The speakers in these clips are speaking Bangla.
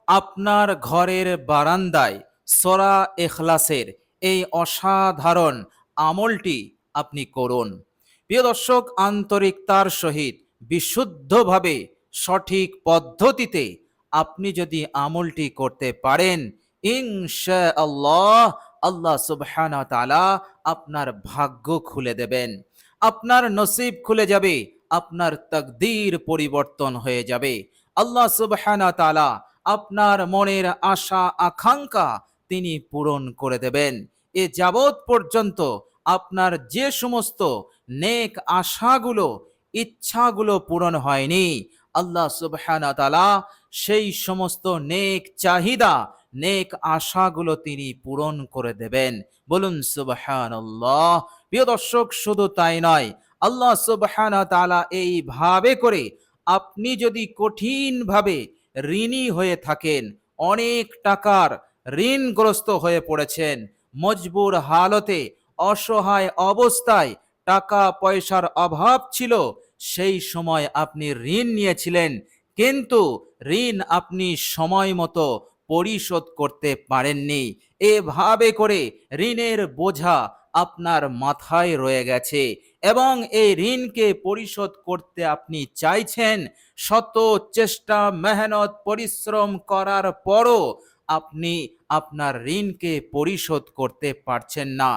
আপনার ঘরের বারান্দায় সূরা ইখলাসের এই অসাধারণ আমলটি আপনি করুন। প্রিয় দর্শক, আন্তরিকতার সহিত বিশুদ্ধভাবে সঠিক পদ্ধতিতে আপনি যদি আমলটি করতে পারেন, ইনশাআল্লাহ আল্লাহ সুবহানাহু ওয়া তাআলা আপনার ভাগ্য খুলে দেবেন, আপনার নসিব খুলে যাবে, আপনার তাকদীর পরিবর্তন হয়ে যাবে। আল্লাহ সুবহানাহু ওয়া তাআলা আপনার মনের আশা আকাঙ্ক্ষা তিনি পূরণ করে দেবেন। এ যাবৎ পর্যন্ত আপনার যে সমস্ত নেক আশাগুলো, ইচ্ছাগুলো পূরণ হয়নি, আল্লাহ সুবহানাহু ওয়া তাআলা সেই সমস্ত নেক চাহিদা, নেক আশাগুলো তিনি পূরণ করে দেবেন। বলুন সুবহানাল্লাহ। প্রিয় দর্শক, শুধু তাই নয়, আল্লাহ সুবহানাহু ওয়া তাআলা এইভাবে করে আপনি যদি কঠিনভাবে ঋণী হয়ে থাকেন, অনেক টাকার ঋণগ্রস্ত হয়ে পড়েছেন, মজবুর হালতে, অসহায় অবস্থায়, টাকা পয়সার অভাব ছিল, সেই সময় আপনি ঋণ নিয়েছিলেন, কিন্তু ঋণ আপনি সময় মতো পরিশোধ করতে পারেননি। এভাবে করে ঋণের বোঝা আপনার মাথায় রয়ে গেছে এবং এই ঋণকে পরিশোধ করতে আপনি চাইছেন, শত চেষ্টা, মেহনত, পরিশ্রম করার পরও আপনি আপনার ঋণকে পরিশোধ করতে পারছেন না।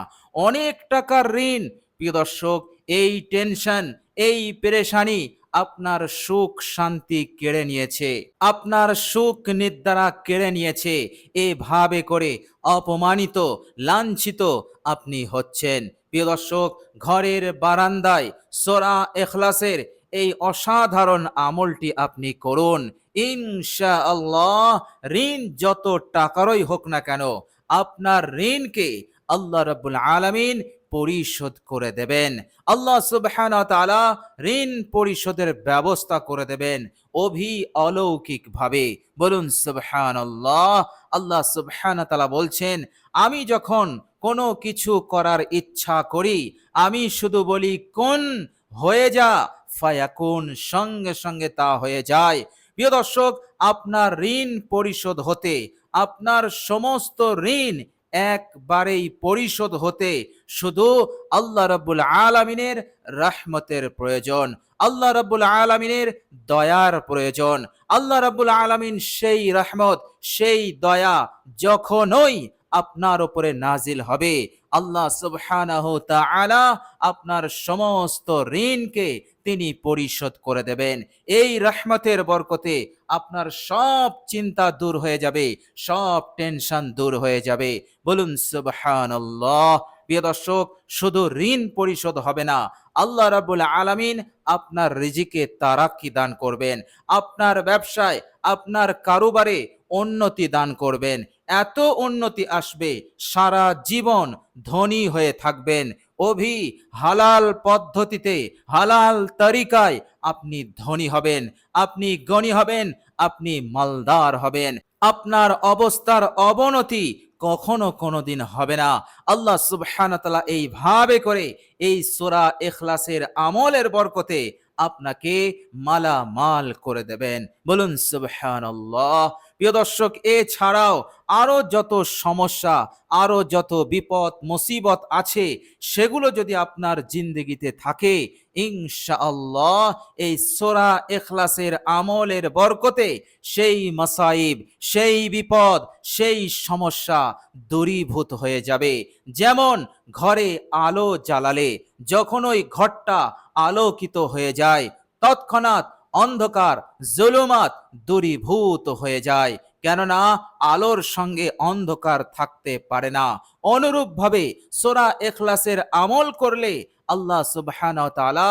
অনেক টাকার ঋণ। প্রিয় দর্শক, এই টেনশন, এই পেরেশানি আপনার সুখ শান্তি কেড়ে নিয়েছে, আপনার সুখ নিদ্রা কেড়ে নিয়েছে। এভাবে করে অপমানিত, লাঞ্ছিত আপনি হচ্ছেন। প্রিয় দর্শক, ঘরের বারান্দায় সূরা ইখলাসের এই অসাধারণ আমলটি আপনি করুন। ইনশাআল্লাহ ঋণ যত টাকারই হোক না কেন, আপনার ঋণকে আল্লাহ রাব্বুল আলামিন পরিশোধ করে দেবেন। আল্লাহ সুবহানাহু ওয়া তাআলা ঋণ পরিশোধের ব্যবস্থা করে দেবেন অলৌকিক ভাবে। বলুন সুবহানাল্লাহ। আল্লাহ সুবহানাহু ওয়া তাআলা বলছেন, আমি যখন কোনো কিছু করার ইচ্ছা করি, আমি শুধু বলি কুন, হয়ে যা, ফায়াকুন, সঙ্গে সঙ্গে তা হয়ে যায়। প্রিয় দর্শক, আপনার ঋণ পরিশোধ হতে, আপনার সমস্ত ঋণ একবারেই পরিশোধ হতে শুধু আল্লাহ রাব্বুল আলামিনের রহমতের প্রয়োজন, আল্লাহ রাব্বুল আলামিনের দয়ার প্রয়োজন। আল্লাহ রাব্বুল আলামিন সেই রহমত, সেই দয়া যখনই আপনার উপরে নাজিল হবে, আল্লাহ সুবহানাহু তাআলা আপনার সমস্ত ঋণকে তিনি পরিশোধ করে দেবেন। এই রহমতের বরকতে আপনার সব চিন্তা দূর হয়ে যাবে, সব টেনশন দূর হয়ে যাবে। বলুন সুবহানাল্লাহ। প্রিয় দর্শক, শুধু ঋণ পরিশোধ হবে না, আল্লাহ রাব্বুল আলামিন আপনার রিজিকে তারাক্কি দান করবেন, আপনার ব্যবসায়, আপনার কারোবারে উন্নতি দান করবেন। এত উন্নতি আসবে, সারা জীবন ধনী হয়ে থাকবেন। হালাল পদ্ধতিতে, হালাল তরিকায় আপনি ধনী হবেন, আপনি গণী হবেন, আপনি মালদার হবেন। আপনার অবস্থার অবনতি কখনো কোনোদিন হবে না। আল্লাহ সুবহানাহু ওয়া তাআলা এইভাবে করে এই সূরা ইখলাসের আমলের বরকতে আপনাকে মালামাল করে দেবেন। বলুন সুবহানাল্লাহ। প্রিয় দর্শক, এছাড়াও আরো যত সমস্যা, আরো যত বিপদ মুসিবত আছে, সেগুলো যদি আপনার জিন্দেগিতে থাকে, ইনশাআল্লাহ এই সূরা ইখলাসের আমলের বরকতে সেই মাসাইব, সেই বিপদ, সেই সমস্যা দূরীভূত হয়ে যাবে। যেমন ঘরে আলো জ্বালালে যখন ওই ঘরটা আলোকিত হয়ে যায়, তৎক্ষণাৎ অন্ধকার, জুলুমাত দূরীভূত হয়ে যায়, কেননা আলোর সঙ্গে অন্ধকার থাকতে পারে না। অনুরূপভাবে সূরা ইখলাসের আমল করলে আল্লাহ সুবহানাহু ওয়া তাআলা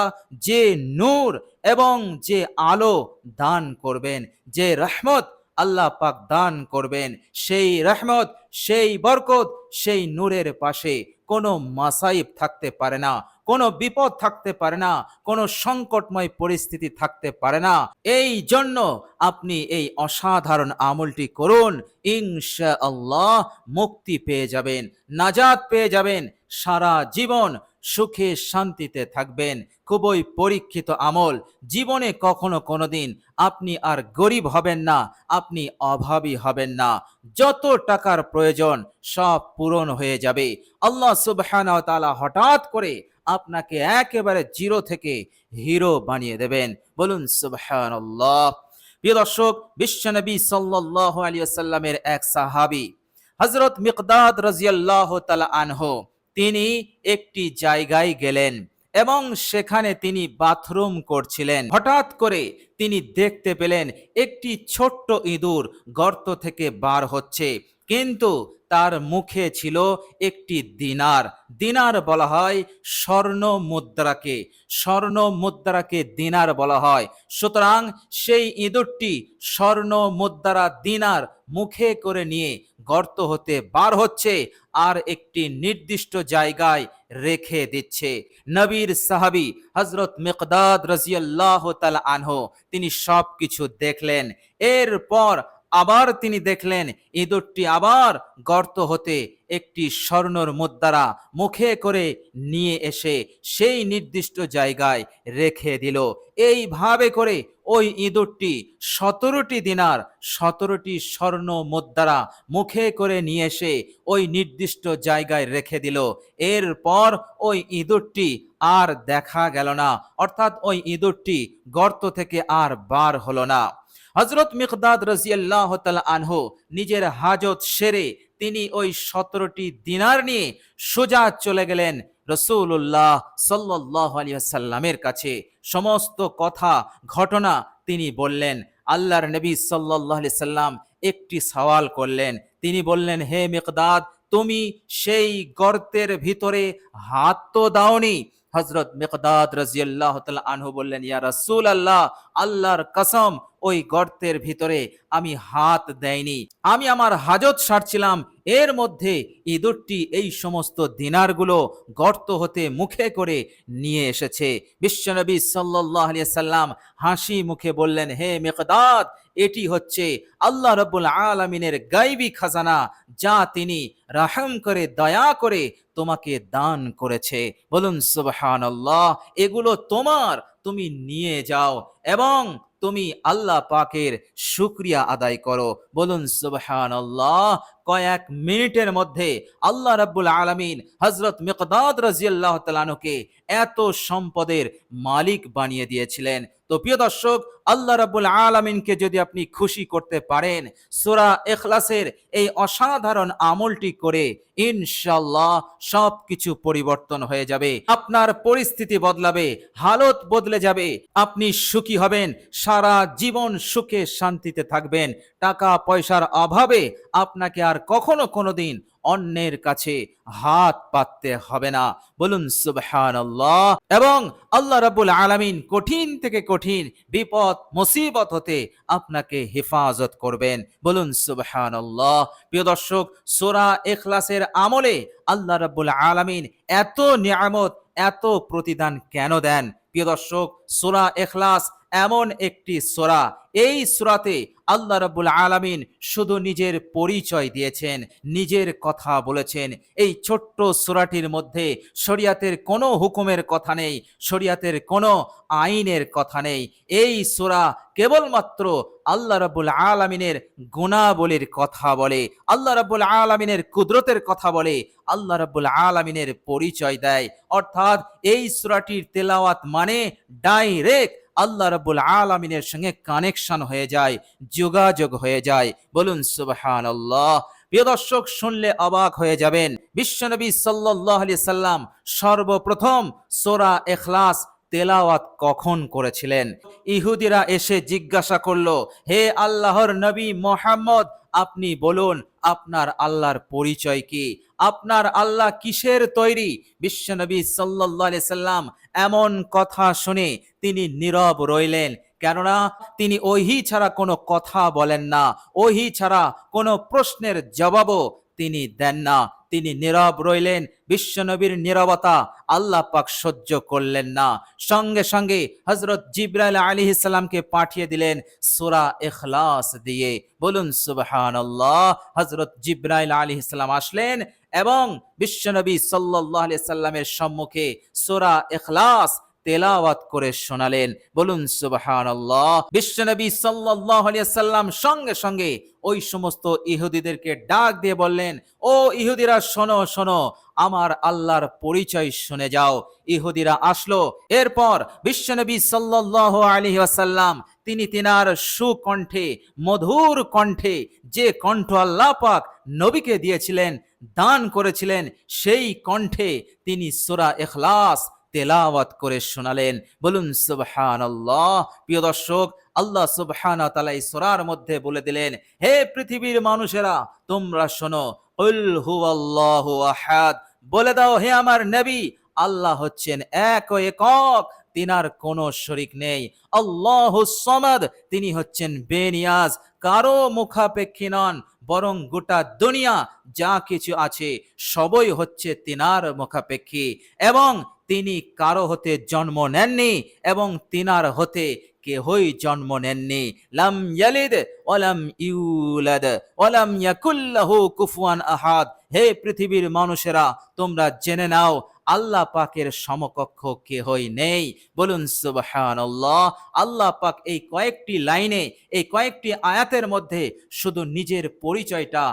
যে নূর এবং যে আলো দান করবেন, যে রহমত আল্লাহ পাক দান করবেন, সেই রহমত, সেই বরকত, সেই নূরের পাশে কোনো মাসাইব থাকতে পারে না, কোনো বিপদ থাকতে পারে না, কোনো সংকটময় পরিস্থিতি থাকতে পারে না। এই জন্য আপনি এই অসাধারণ আমলটি করুন, ইনশাআল্লাহ মুক্তি পেয়ে যাবেন, নাজাত পেয়ে যাবেন, সারা জীবন সুখে শান্তিতে থাকবেন। খুবই পরীক্ষিত আমল। জীবনে কখনো কোনোদিন আপনি আর গরিব হবেন না, আপনি অভাবী হবেন না। যত টাকার প্রয়োজন সব পূরণ হয়ে যাবে। আল্লাহ সুবহানাহু ওয়া তাআলা হঠাৎ করে আপনাকে একেবারে জিরো থেকে হিরো বানিয়ে দেবেন। বলুন সুবহানাল্লাহ। প্রিয় দর্শক, বিশ্বনবী সাল্লাল্লাহু আলাইহি ওয়াসাল্লামের এক সাহাবী হযরত মিকদাদ রাদিয়াল্লাহু তাআলা আনহু, তিনি একটি জায়গায় গেলেন এবং সেখানে তিনি বাথরুম করছিলেন। হঠাৎ করে তিনি দেখতে পেলেন একটি ছোট্ট ইঁদুর গর্ত থেকে বার হচ্ছে, কিন্তু তার মুখে ছিল একটি দিনার। দিনার বলা হয় স্বর্ণ মুদ্রাকে, স্বর্ণ মুদ্রাকে দিনার বলা হয়। সুতরাং সেই ইঁদুরটি স্বর্ণ মুদ্রা দিনার মুখে করে নিয়ে গর্ত হতে বার হচ্ছে আর একটি নির্দিষ্ট জায়গায় রেখে দিচ্ছে। নবীর সাহাবী হযরত মিকদাদ রাদিয়াল্লাহু তাআলা আনহু, তিনি সব কিছু দেখলেন। এরপর আবার তিনি দেখলেন ইঁদুরটি আবার গর্ত হতে একটি স্বর্ণর মুদ্রা মুখে করে নিয়ে এসে সেই নির্দিষ্ট জায়গায় রেখে দিল। এইভাবে করে ওই ইঁদুরটি 17টি দিনার, 17টি স্বর্ণ মুদ্রা মুখে করে নিয়ে এসে ওই নির্দিষ্ট জায়গায় রেখে দিল। এরপর ওই ইঁদুরটি আর দেখা গেল না, অর্থাৎ ওই ইঁদুরটি গর্ত থেকে আর বার হলো না। হযরত মিকদাদ রাদিয়াল্লাহু তাআলা আনহু নিজের হাজত সেরে তিনি ওই 17টি দিনার নিয়ে সোজা চলে গেলেন রাসূলুল্লাহ সাল্লাল্লাহু আলাইহি ওয়াসাল্লামের কাছে। সমস্ত কথা ঘটনা তিনি বললেন। আল্লাহর নবী সাল্লাল্লাহু আলাইহি সাল্লাম একটি সওয়াল করলেন। তিনি বললেন, হে মিকদাদ, তুমি সেই গর্তের ভিতরে হাত তো দাওনি? হযরত মিকদাদ রাদিয়াল্লাহু তাআলা আনহু বললেন, ইয়া রাসূলুল্লাহ, আল্লাহর কসম, ওই গর্তের ভিতরে আমি হাত দেইনি। আমি আমার হাজত সারছিলাম, এর মধ্যে ইঁদুরটি এই সমস্ত দিনারগুলো গর্ত হতে মুখে করে নিয়ে এসেছে। বিশ্বনবী সাল্লাল্লাহু আলাইহি সাল্লাম হাসি মুখে বললেন, হে মিকদাদ, এটি হচ্ছে আল্লাহ রাব্বুল আলামিনের গায়বী খাজানা, যা তিনি রহম করে দয়া করে তোমাকে দান করেছে। বলুন সুবহানাল্লাহ। এগুলো তোমার, তুমি নিয়ে যাও এবং তুমি আল্লাহ পাকের শুকরিয়া আদায় করো। বলুন সুবহানাল্লাহ। কয়েক মিনিটের মধ্যে আল্লাহ রাব্বুল আলামিন হযরত মিকদাদ রাদিয়াল্লাহু তাআলা আনহুকে এত সম্পদের মালিক বানিয়ে দিয়েছিলেন। তো প্রিয় দর্শক, আল্লাহ রাব্বুল আলামিনকে যদি আপনি খুশি করতে পারেন সূরা ইখলাসের এই অসাধারণ আমলটি করে, ইনশাআল্লাহ সবকিছু পরিবর্তন হয়ে যাবে। আপনার পরিস্থিতি বদলাবে, হালত বদলে যাবে, আপনি সুখী হবেন, সারা জীবন সুখে শান্তিতে থাকবেন। টাকা পয়সার অভাবে আপনাকে আর কখনো কোনোদিন অন্যের কাছে হাত পাততে হবে না। বলুন সুবহানাল্লাহ। এবং আল্লাহ রাব্বুল আলামিন কঠিন থেকে কঠিন বিপদ মুসিবত হতে আপনাকে হেফাজত করবেন। বলুন সুবহানাল্লাহ। প্রিয় দর্শক, সূরা ইখলাসের আমলে আল্লাহ রাব্বুল আলামিন এত নিয়ামত, এত প্রতিদান কেন দেন? প্রিয় দর্শক, সূরা ইখলাস এমন একটি সূরা, এই সূরাতে আল্লাহ রাব্বুল আলামিন শুধু নিজের পরিচয় দিয়েছেন, নিজের কথা বলেছেন। এই ছোট্ট সূরাটির মধ্যে শরিয়াতের কোনো হুকুমের কথা নেই, শরিয়াতের কোনো আইনের কথা নেই। এই সূরা কেবলমাত্র আল্লাহ রাব্বুল আলামিনের গুণাবলীর কথা বলে, আল্লাহ রাব্বুল আলামিনের কুদরতের কথা বলে, আল্লাহ রাব্বুল আলামিনের পরিচয় দেয়। অর্থাৎ এই সূরাটির তেলাওয়াত মানে ডাইরেক্ট আল্লাহ রাব্বুল আলামিনের সঙ্গে কানেকশন হয়ে যায়, যোগাযোগ হয়ে যায়। বলুন সুবহানাল্লাহ। প্রিয় দর্শক, শুনলে অবাক হয়ে যাবেন, বিশ্বনবী সাল্লাল্লাহু আলাইহি সাল্লাম সর্বপ্রথম সূরা ইখলাস তেলাওয়াত কখন করেছিলেন? ইহুদিরা এসে জিজ্ঞাসা করলো, হে আল্লাহর নবী মুহাম্মদ, আপনি বলুন আপনার আল্লাহর পরিচয় কি? আপনার আল্লাহ কিসের তৈরি? বিশ্বনবী সাল্লাল্লাহু আলাইহি সাল্লাম এমন কথা শুনে তিনি নীরব রইলেন, কেননা তিনি ওহী ছাড়া কোনো কথা বলেন না, ওহী ছাড়া কোনো প্রশ্নের জবাবও তিনি দেন না। তিনি নীরব রইলেন। বিশ্বনবীর নীরবতা আল্লাহ পাক সহ্য করলেন না। সঙ্গে সঙ্গে হযরত জিবরাইল আলাইহিস সালামকে পাঠিয়ে দিলেন সূরা ইখলাস দিয়ে। বলুন সুবহানাল্লাহ। হযরত জিবরাইল আলাইহিস সালাম আসলেন এবং বিশ্বনবী সাল্লাল্লাহু আলাইহি সাল্লামের সম্মুখে সূরা ইখলাস তেলাওয়াত করে শোনালেন। বলুন সুবহানাল্লাহ। বিশ্বনবী সাল্লাল্লাহু আলাইহি সাল্লাম সঙ্গে সঙ্গে ওই সমস্ত ইহুদিদেরকে ডাক দিয়ে বললেন, ও ইহুদিরা, শোনো শোনো, আমার আল্লাহর পরিচয় শুনে যাও। ইহুদিরা আসলো। এরপর বিশ্বনবী সাল্লাল্লাহু আলাইহি ওয়াসাল্লাম তিনি তিনার সুকণ্ঠে, মধুর কণ্ঠে, যে কণ্ঠ আল্লাহ পাক নবীকে দিয়েছিলেন, দান করেছিলেন, সেই কণ্ঠে তিনি সূরা ইখলাস তেলাওয়াত করে শোনালেন। বলুন সুবহানাল্লাহ। প্রিয় দর্শক, আল্লাহ সুবহানাহু ওয়া তাআলা এই সূরার মধ্যে বলে দিলেন, হে পৃথিবীর মানুষেরা, তোমরা শোনো, কুল হুয়াল্লাহু আহাদ, বলে দাও হে আমার নবী, আল্লাহ হচ্ছেন এক ও একক, তিনার কোনো শরীক নেই। আল্লাহুস সামাদ, তিনি হচ্ছেন বেনিয়াজ, কারো মুখাপেক্ষী নন, বরং গোটা দুনিয়া যা কিছু আছে সবই হচ্ছে তিনার মুখাপেক্ষী, এবং তিনি কারো হতে জন্ম নেননি এবং তিনার হতে কেহই জন্ম নেননি। লাম ইয়ালিদ ওয়ালাম ইউলাদ ওয়ালাম ইয়াকুল লাহু কুফুয়ান আহাদ। হে পৃথিবীর মানুষেরা, তোমরা জেনে নাও, আল্লাহ পাকের সমকক্ষ কেহই নেই। বলুন সুবহানাল্লাহ। আল্লাহ পাক এই কয়েকটি লাইনে, এই কয়েকটি আয়াতের মধ্যে শুধু নিজের পরিচয়টা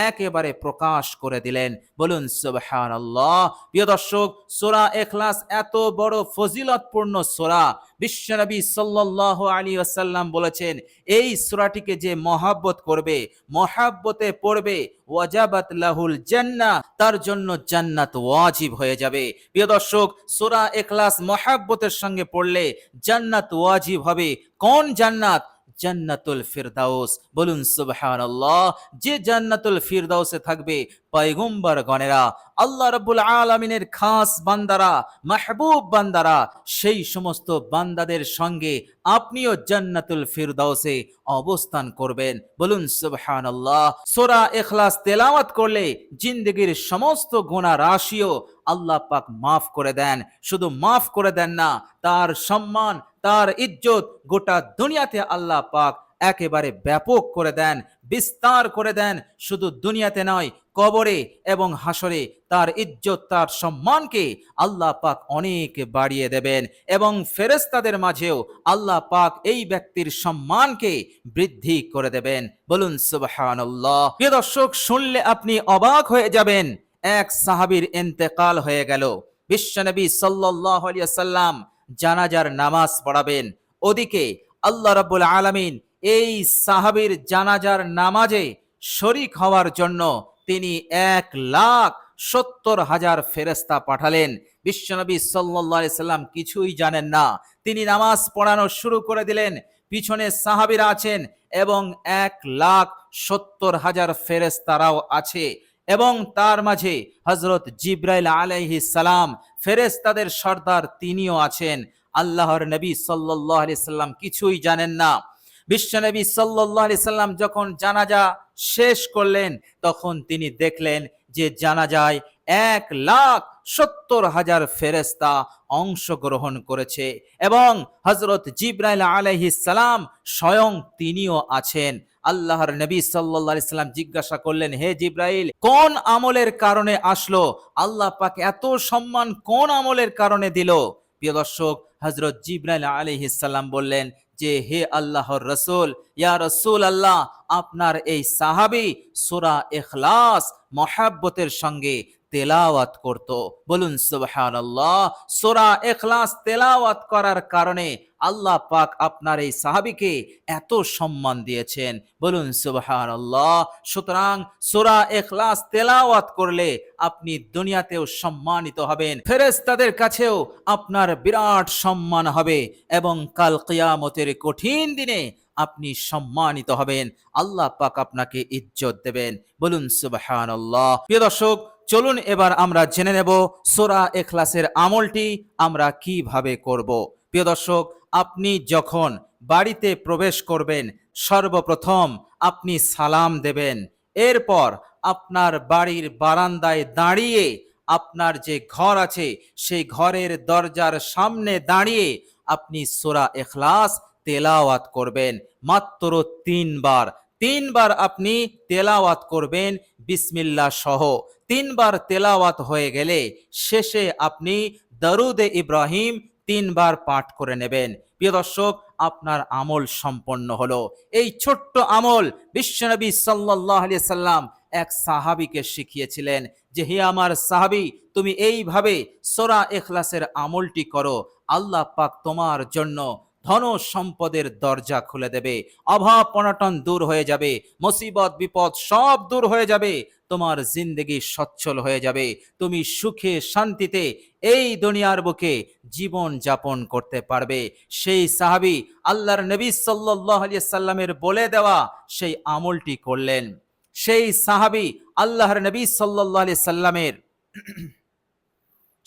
একেবারে প্রকাশ করে দিলেন। বলুন সুবহানাল্লাহ। প্রিয় দর্শক, সূরা ইখলাস এত বড় ফজিলতপূর্ণ সূরা, বিশ্বনবী সাল্লাল্লাহু আলাইহি ওয়াসাল্লাম বলেছেন, এই সূরাটিকে যে মহব্বত করবে, মহব্বতে পড়বে, ওয়াজাবাত লাহুল জান্নাহ, তার জন্য জান্নাত ওয়াজিব হয়ে যাবে। প্রিয় দর্শক, সূরা ইখলাস মহব্বতের সঙ্গে পড়লে জান্নাত ওয়াজিব হবে। কোন জান্নাত? জান্নাতুল ফিরদাউস। বলুন সুবহানাল্লাহ। যে জান্নাতুল ফিরদাউসে থাকবে পয়গম্বর গণেরা, আল্লাহ রাব্বুল আলামিনের খাস বান্দারা, মাহবুব বান্দারা, সেই সমস্ত বান্দাদের সঙ্গে আপনিও জান্নাতুল ফিরদাউসে অবস্থান করবেন। বলুন সুবহানাল্লাহ। সূরা ইখলাস তেলাওয়াত করলে জিন্দেগীর সমস্ত গুনাহ রাশিও আল্লাহ পাক মাফ করে দেন। শুধু মাফ করে দেন না, তার সম্মান, তার ইজ্জত গোটা দুনিয়াতে আল্লাহ পাক একেবারে ব্যাপক করে দেন, বিস্তার করে দেন। শুধু দুনিয়াতে নয়, কবরে এবং হাসরে তার ইজ্জত, তার সম্মানকে আল্লাহ পাক অনেক বাড়িয়ে দেবেন, এবং ফেরেশতাদের মাঝেও আল্লাহ পাক এই ব্যক্তির সম্মানকে বৃদ্ধি করে দেবেন। বলুন সুবহানাল্লাহ। প্রিয় দর্শক, শুনলে আপনি অবাক হয়ে যাবেন। এক সাহাবীর ইন্তেকাল হয়ে গেল। বিশ্বনবী সাল্লাল্লাহু আলাইহি ওয়াসাল্লাম জানাজার নামাজ পড়াবেন। ওদিকে আল্লাহ রাব্বুল আলামিন এই সাহাবীর জানাজার নামাজে শরীক হওয়ার জন্য তিনি 1,70,000 ফেরেশতা পাঠালেন। বিশ্বনবী সাল্লাল্লাহু আলাইহি সাল্লাম কিছুই জানেন না, তিনি নামাজ পড়ানো শুরু করে দিলেন। পিছনে সাহাবীরা আছেন এবং 1,70,000 ফেরেশতারাও আছে, এবং তার মাঝে হযরত জিবরাইল আলাইহিস সালাম, ফেরেশতাদের সর্দার, তিনিও আছেন। আল্লাহর নবী সাল্লাল্লাহু আলাইহি সাল্লাম কিছুই জানেন না। বিশ্বনবী সাল্লাল্লাহু আলাইহি সাল্লাম যখন জানাজা শেষ করলেন, তখন তিনি দেখলেন যে জানাজায় 1,70,000 ফেরেশতা অংশগ্রহণ করেছে, এবং হযরত জিবরাইল আলাইহিস সালাম স্বয়ং তিনিও আছেন। আল্লাহর নবী সাল্লাল্লাহু আলাইহি সাল্লাম জিজ্ঞাসা করলেন, হে জিবরাইল, কোন আমলের কারণে আসলো? আল্লাহ পাক এত সম্মান কোন আমলের কারণে দিল? প্রিয় দর্শক, হযরত জিবরাইল আলাইহিস সালাম বললেন যে, হে আল্লাহর রাসূল, ইয়া রাসূলুল্লাহ, আপনার এই সাহাবী সূরা ইখলাস মহব্বতের সঙ্গে তেলাওয়াত করত। বলুন সুবহানাল্লাহ। সূরা ইখলাস তেলাওয়াত করার কারণে আল্লাহ পাক আপনার এই সাহাবীকে এত সম্মান দিয়েছেন। বলুন সুবহানাল্লাহ। সুতরাং সূরা ইখলাস তেলাওয়াত করলে আপনি দুনিয়াতেও সম্মানিত হবেন, ফেরেশতাদের কাছেও আপনার বিরাট সম্মান হবে, এবং কাল কিয়ামতের কঠিন দিনে আপনি সম্মানিত হবেন। আল্লাহ পাক আপনাকে ইজ্জত দেবেন। বলুন সুবহানাল্লাহ। প্রিয় দর্শক, চলুন এবার আমরা জেনে নেব সূরা ইখলাসের আমলটি আমরা কিভাবে করব। প্রিয় দর্শক, আপনি যখন বাড়িতে প্রবেশ করবেন, সর্বপ্রথম আপনি সালাম দেবেন। এরপর আপনার বাড়ির বারান্দায় দাঁড়িয়ে, আপনার যে ঘর আছে সেই ঘরের দরজার সামনে দাঁড়িয়ে আপনি সূরা ইখলাস তেলাওয়াত করবেন। মাত্র 3 বার আপনি তেলাওয়াত করবেন বিসমিল্লাহ সহ 3 বার তেলাওয়াত হয়ে গেলে শেষে আপনি দরুদে ইব্রাহিম 3 বার পাঠ করে নেবেন। প্রিয় দর্শক, আপনার আমল সম্পন্ন হলো। এই ছোট্ট আমল বিশ্বনবী সাল্লাল্লাহু আলাইহি সাল্লাম এক সাহাবীকে শিখিয়েছিলেন যে, হে আমার সাহাবী, তুমি এইভাবে সূরা ইখলাসের আমলটি করো, আল্লাহ পাক তোমার জন্য ধন সম্পদের দরজা খুলে দেবে, অভাব অনটন দূর হয়ে যাবে, মুসিবত বিপদ সব দূর হয়ে যাবে, তোমার জিন্দেগি সচ্ছল হয়ে যাবে, তুমি সুখে শান্তিতে এই দুনিয়ার বুকে জীবন যাপন করতে পারবে। সেই সাহাবী আল্লাহর নবী সাল্লাল্লাহু আলাইহি সাল্লামের বলে দেওয়া সেই আমলটি করলেন। সেই সাহাবী আল্লাহর নবী সাল্লাল্লাহু আলাইহি সাল্লামের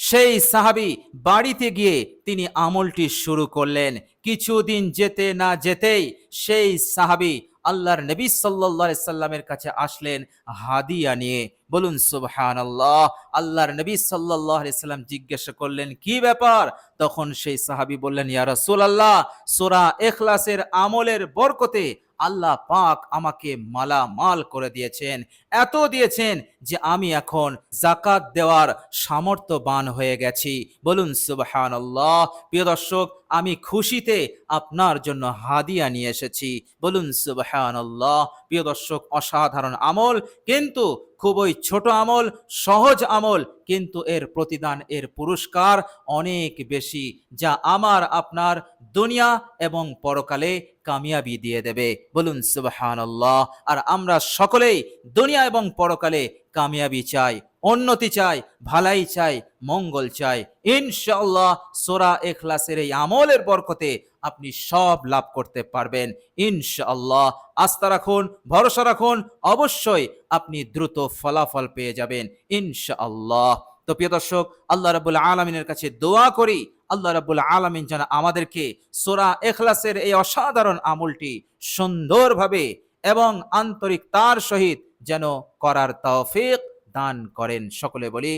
সেই সাহাবী বাড়িতে গিয়ে তিনি আমলটি শুরু করলেন। কিছুদিন যেতে না যেতেই সেই সাহাবী আল্লাহর নবী সাল্লাল্লাহু আলাইহি সাল্লামের কাছে আসলেন হাদিয়া নিয়ে। বলুন সুবহানাল্লাহ। আল্লাহর নবী সাল্লাল্লাহু আলাইহি সাল্লাম জিজ্ঞাসা করলেন, কি ব্যাপার? তখন সেই সাহাবী বললেন, ইয়া রাসূলুল্লাহ, সূরা ইখলাসের আমলের বরকতে আল্লাহ পাক আমাকে মালামাল করে দিয়েছেন, এত দিয়েছেন যে আমি এখন যাকাত দেওয়ার সামর্থ্যবান হয়ে গেছি। বলুন সুবহানাল্লাহ। প্রিয় দর্শক, আমি খুশিতে আপনার জন্য হাদিয়া নিয়ে এসেছি। বলুন সুবহানাল্লাহ। প্রিয় দর্শক, অসাধারণ আমল, কিন্তু খুবই ছোট আমল, সহজ আমল, কিন্তু এর প্রতিদান, এর পুরস্কার অনেক বেশি, যা আমার আপনার দুনিয়া এবং পরকালে কামিয়াবি দিয়ে দেবে। বলুন সুবহানাল্লাহ। আর আমরা সকলেই দুনিয়া এবং পরকালে কামিয়াবি চাই, উন্নতি চাই, ভালাই চাই, মঙ্গল চাই। ইনশাআল্লাহ সূরা ইখলাসের এই আমলের বরকতে আপনি সব লাভ করতে পারবেন ইনশাআল্লাহ। আস্থা রাখুন, ভরসা রাখুন, অবশ্যই আপনি দ্রুত ফলাফল পেয়ে যাবেন ইনশাআল্লাহ। তো প্রিয় দর্শক, আল্লাহ রাব্বুল আলামিনের কাছে দোয়া করি, আল্লাহ রাব্বুল আলামিন যেন আমাদেরকে সূরা ইখলাসের এই অসাধারণ আমলটি সুন্দরভাবে এবং আন্তরিকতার সহিত যেন করার তৌফিক দান করেন। সকলে বলি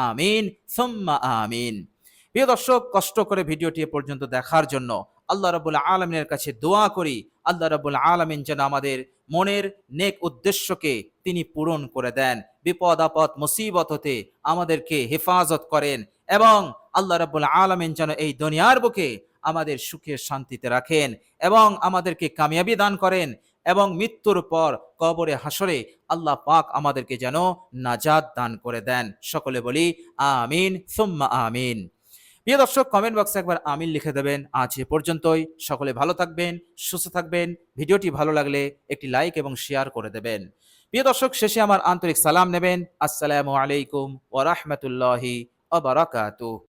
আমিন সুম্মা আমিন। প্রিয় দর্শক, কষ্ট করে ভিডিওটি এ পর্যন্ত দেখার জন্য আল্লাহ রাব্বুল আলামিনের কাছে দোয়া করি, আল্লাহ রাব্বুল আলামিন যেন আমাদের মনের নেক উদ্দেশ্যকে তিনি পূরণ করে দেন, বিপদ আপদ মুসিবত হতে আমাদেরকে হেফাজত করেন, এবং আল্লাহ রাব্বুল আলামিন যেন এই দুনিয়ার বুকে আমাদের সুখে শান্তিতে রাখেন এবং আমাদেরকে কামিয়াবি দান করেন, এবং মৃত্যুর পর কবরে হাসরে আল্লাহ পাক আমাদেরকে যেন নাজাত দান করে দেন। সকলে বলি আমিন সুম্মা আমিন। প্রিয় দর্শক, কমেন্ট বক্সে একবার আমিন লিখে দেবেন। আজ এ পর্যন্তই। সকলে ভালো থাকবেন, সুস্থ থাকবেন। ভিডিওটি ভালো লাগলে একটি লাইক এবং শেয়ার করে দেবেন। প্রিয় দর্শক, শেষে আমার আন্তরিক সালাম নেবেন। আসসালামু আলাইকুম ওয়া রাহমাতুল্লাহি ওয়া বারাকাতুহু।